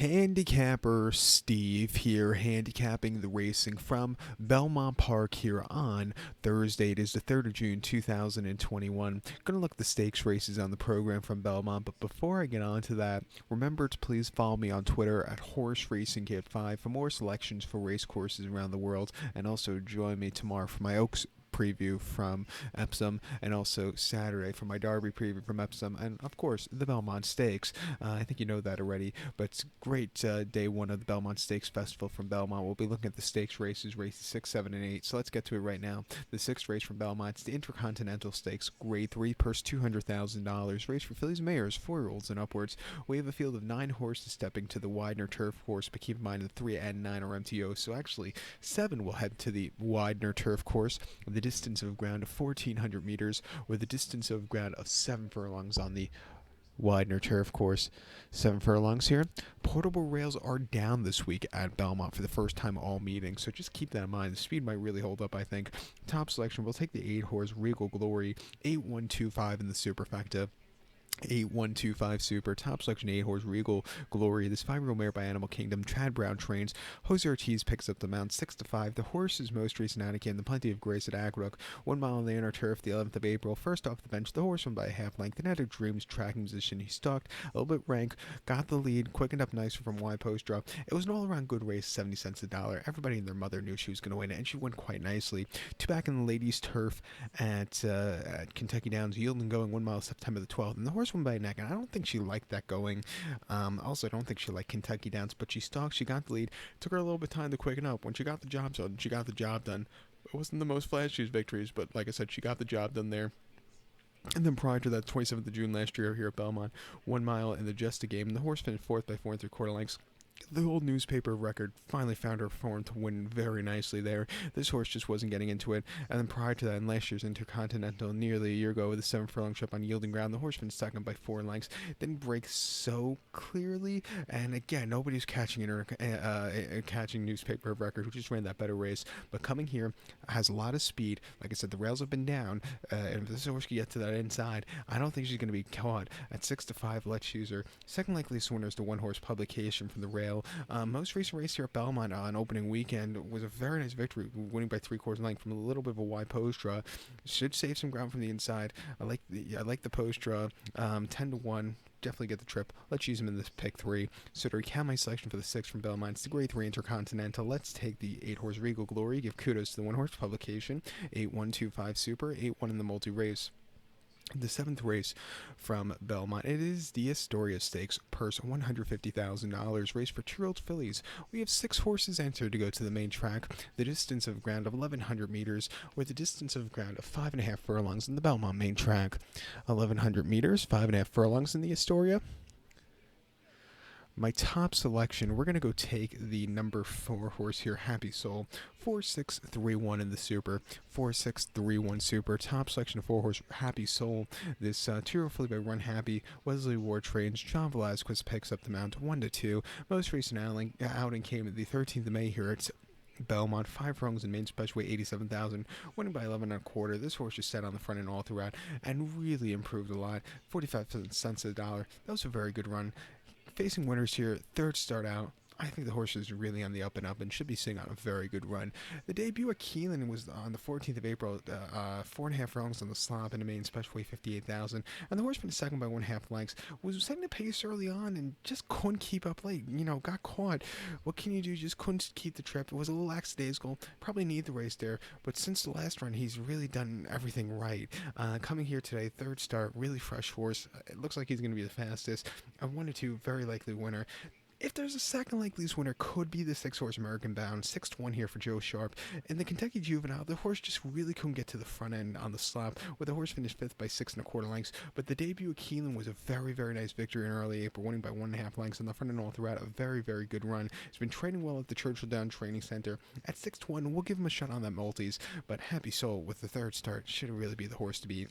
Handicapper Steve here, handicapping the racing from Belmont Park here on Thursday. It is the 3rd of June 2021. Going to look at the stakes races on the program from Belmont, but before I get on to that, remember to please follow me on Twitter at Horse Racing Kid 5 for more selections for race courses around the world, and also join me tomorrow for my Oaks preview from Epsom, and also Saturday for my Derby preview from Epsom, and of course the Belmont Stakes. I think you know that already, but it's great day one of the Belmont Stakes Festival from Belmont. We'll be looking at the stakes races 6, 7, and 8. So let's get to it right now. The sixth race from Belmont is the Intercontinental Stakes, Grade 3, purse $200,000. Race for fillies, mares, 4-year-olds and upwards. We have a field of 9 horses stepping to the Widener Turf Course, but keep in mind the 3 and 9 are MTO, so actually 7 will head to the Widener Turf Course. The distance of ground of 1,400 meters, or the distance of ground of 7 furlongs on the Widener Turf Course. 7 furlongs here. Portable rails are down this week at Belmont for the first time all meeting, so just keep that in mind. The speed might really hold up, I think. Top selection, we'll take the 8 horse Regal Glory, 8125 in the superfecta. 8125 Super, top selection 8 horse Regal Glory. This 5-year-old mare by Animal Kingdom. Chad Brown trains. Jose Ortiz picks up the mount 6-5. The horse's most recent anakin, the Plenty of Grace at Aqueduct. 1 mile on the inner turf, the 11th of April. First off the bench, the horse won by a half length. Kinetic Dreams tracking position. He stalked a little bit rank, got the lead, quickened up nicer from wide post draw. It was an all around good race, 70 cents a dollar. Everybody and their mother knew she was going to win, and she won quite nicely. 2 back in the ladies' turf at Kentucky Downs, yielding going 1 mile September the 12th. And the horse won by a neck, and I don't think she liked that going. Also, I don't think she liked Kentucky Downs, but she stalked, she got the lead. Took her a little bit of time to quicken up. When she got the job done, she got the job done. It wasn't the most flashiest victories, but like I said, she got the job done there. And then prior to that, 27th of June last year here at Belmont, 1 mile in the Just a Game, and the horse finished 4th by 4 3/4 lengths. The old newspaper record finally found her form to win very nicely there. This horse just wasn't getting into it. And then prior to that, in last year's Intercontinental, nearly a year ago, with a 7 furlong trip on yielding ground, the horse finished second by 4 lengths. Didn't break so clearly. And again, nobody's catching catching newspaper record, who just ran that better race. But coming here, has a lot of speed. Like I said, the rails have been down. And if this horse can get to that inside, I don't think she's going to be caught. At 6-5, let's choose her. Second likeliest winner is the 1 horse Publication from the rail. Most recent race here at Belmont on opening weekend was a very nice victory, winning by 3/4 length from a little bit of a wide post draw. Should save some ground from the inside. I like the post draw. 10-1. Definitely get the trip. Let's use him in this pick 3. So to recap my selection for the 6 from Belmont, it's the Grade 3 Intercontinental. Let's take the 8 horse Regal Glory. Give kudos to the 1 horse Publication. 8125 Super. 8-1 in the multi race. The 7th race from Belmont, it is the Astoria Stakes, purse $150,000, race for 2-year-old fillies. We have 6 horses entered to go to the main track. The distance of ground of 1,100 meters, or the distance of ground of 5.5 furlongs in the Belmont main track. 1,100 meters, 5.5 furlongs in the Astoria. My top selection, we're going to go take the number 4 horse here, Happy Soul. 4-6-3-1 in the Super. 4-6-3-1 Super. Top selection, 4 horse, Happy Soul. This 2-year-old filly by Run Happy. Wesley Ward trains. John Velazquez picks up the mount 1-2. Most recent outing came at the 13th of May here at Belmont. 5 furlongs in main special weight, 87,000, winning by 11 1/4. This horse just sat on the front end all throughout and really improved a lot. 45 cents a dollar. That was a very good run. Facing winners here, 3rd start out. I think the horse is really on the up and up and should be sitting on a very good run. The debut at Keelan was on the 14th of April, 4.5 furlongs on the slop in the main special weight, 58,000. And the horse finished second by 1/2 lengths. Was setting the pace early on and just couldn't keep up late. Got caught. What can you do? Just couldn't keep the trip. It was a little lackadaisical. Probably need the race there. But since the last run, he's really done everything right. Coming here today, 3rd start, really fresh horse. It looks like he's going to be the fastest. A 1-2, very likely winner. If there's a second likeliest winner, could be the 6 horse American Bound. 6-1 here for Joe Sharp. In the Kentucky Juvenile, the horse just really couldn't get to the front end on the slop, where the horse finished 5th by 6 1/4 lengths. But the debut at Keelan was a very, very nice victory in early April, winning by 1.5 lengths on the front end all throughout. A very, very good run. He's been training well at the Churchill Down Training Center. At 6-1, we'll give him a shot on that multis. But Happy Soul with the 3rd start should really be the horse to beat.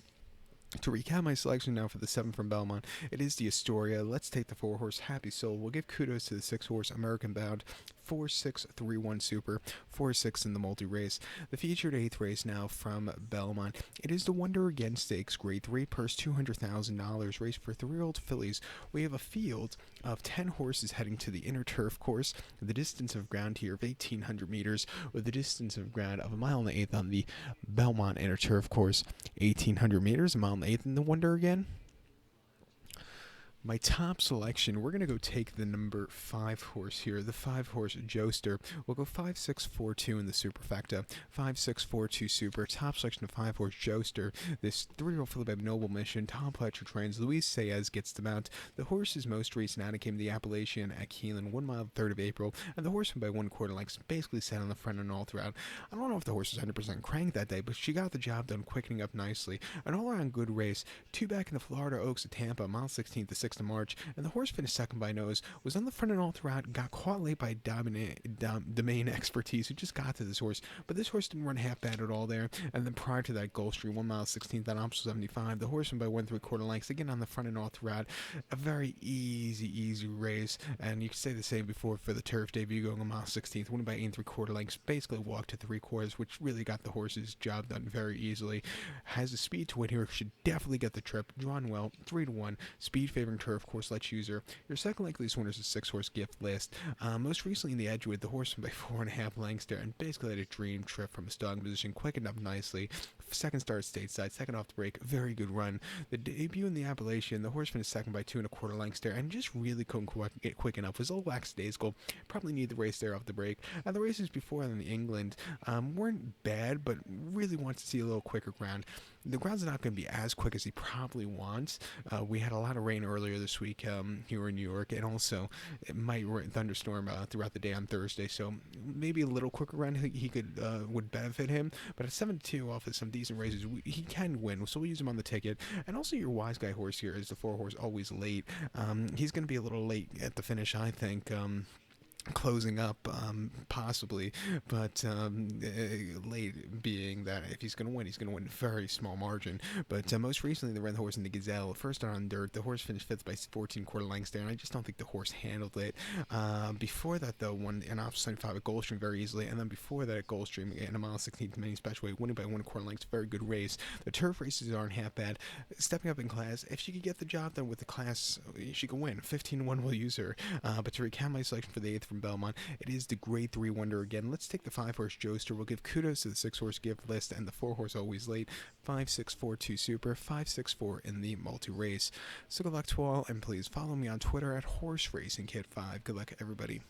To recap my selection now for the 7 from Belmont, it is the Astoria. Let's take the 4 horse Happy Soul. We'll give kudos to the 6 horse American Bound. 4-6-3-1 Super, 4-6 in the multi race. The featured 8th race now from Belmont. It is the Wonder Again Stakes, grade 3, purse $200,000, race for 3-year-old fillies. We have a field of 10 horses heading to the inner turf course. The distance of ground here of 1,800 meters, with the distance of ground of 1.125 on the Belmont inner turf course. 1,800 meters, 1.125 in the Wonder Again. My top selection, we're going to go take the number 5 horse here, the 5 horse Joester. We'll go 5-6-4-2 in the superfecta, 5-6-4-2 super. Top selection of 5 horse Joester. This 3-year-old filly by Noble Mission. Tom Pletcher trains. Luis Saez gets the mount. The horse's most recent outing came the Appalachian at Keelan, 1 mile 3rd of April, and the horse went by 1/4 lengths, basically sat on the front and all throughout. I don't know if the horse was 100% cranked that day, but she got the job done, quickening up nicely. An all-around good race. 2 back in the Florida Oaks at Tampa, mile 16th to 6th of March, and the horse finished second by nose, was on the front and all throughout, got caught late by Domain Expertise, who just got to this horse, but this horse didn't run half bad at all there. And then prior to that, Gulfstream, 1 mile 16th on opposite 75, the horse went by 1 3/4 lengths, again on the front and all throughout. A very easy race, and you could say the same before for the turf debut, going a mile 16th, won by 8 3/4 lengths, basically walked to 3/4, which really got the horse's job done very easily. Has the speed to win here, should definitely get the trip, drawn well, 3-1, speed favoring turf course. Let's use her. Your second likeliest winner is a 6 horse Gift List. Most recently in the Edgewood, the horse went by 4.5 lengths there, and basically had a dream trip from a stalling position, quickened up nicely. Second start stateside, second off the break, very good run. The debut in the Appalachian, the horse finished second by 2 1/4 lengths there, and just really couldn't get quick enough. Was a little lackadaisical. Probably need the race there off the break. And the races before in England weren't bad, but really wants to see a little quicker ground. The ground's not going to be as quick as he probably wants. We had a lot of rain earlier this week here in New York, and also it might thunderstorm throughout the day on Thursday, so maybe a little quicker run he could would benefit him. But at 7-2 off of some decent races, he can win, so we'll use him on the ticket. And also your wise guy horse here is the 4 horse Always Late. He's going to be a little late at the finish, I think. Closing up, possibly, but late being that if he's going to win very small margin. But most recently, they ran the horse in the Gazelle. First on dirt, the horse finished 5th by 14 1/4 lengths there, and I just don't think the horse handled it. Before that, though, won an opposite 75 at Gulfstream very easily, and then before that at Gulfstream, in a mile 16th mini special weight, winning by 1 1/4 lengths, very good race. The turf races aren't half bad. Stepping up in class, if she could get the job done with the class, she could win. 15-1 will use her. But to recap my selection for the 8th from Belmont, it is the grade 3 Wonder Again. Let's take the 5 horse Joester. We'll give kudos to the 6 horse Gift List and the 4 horse Always Late. 5-6-4-2 Super, 5-6-4 in the multi race. So good luck to all, and please follow me on Twitter at Horse Racing Kid 5. Good luck, everybody.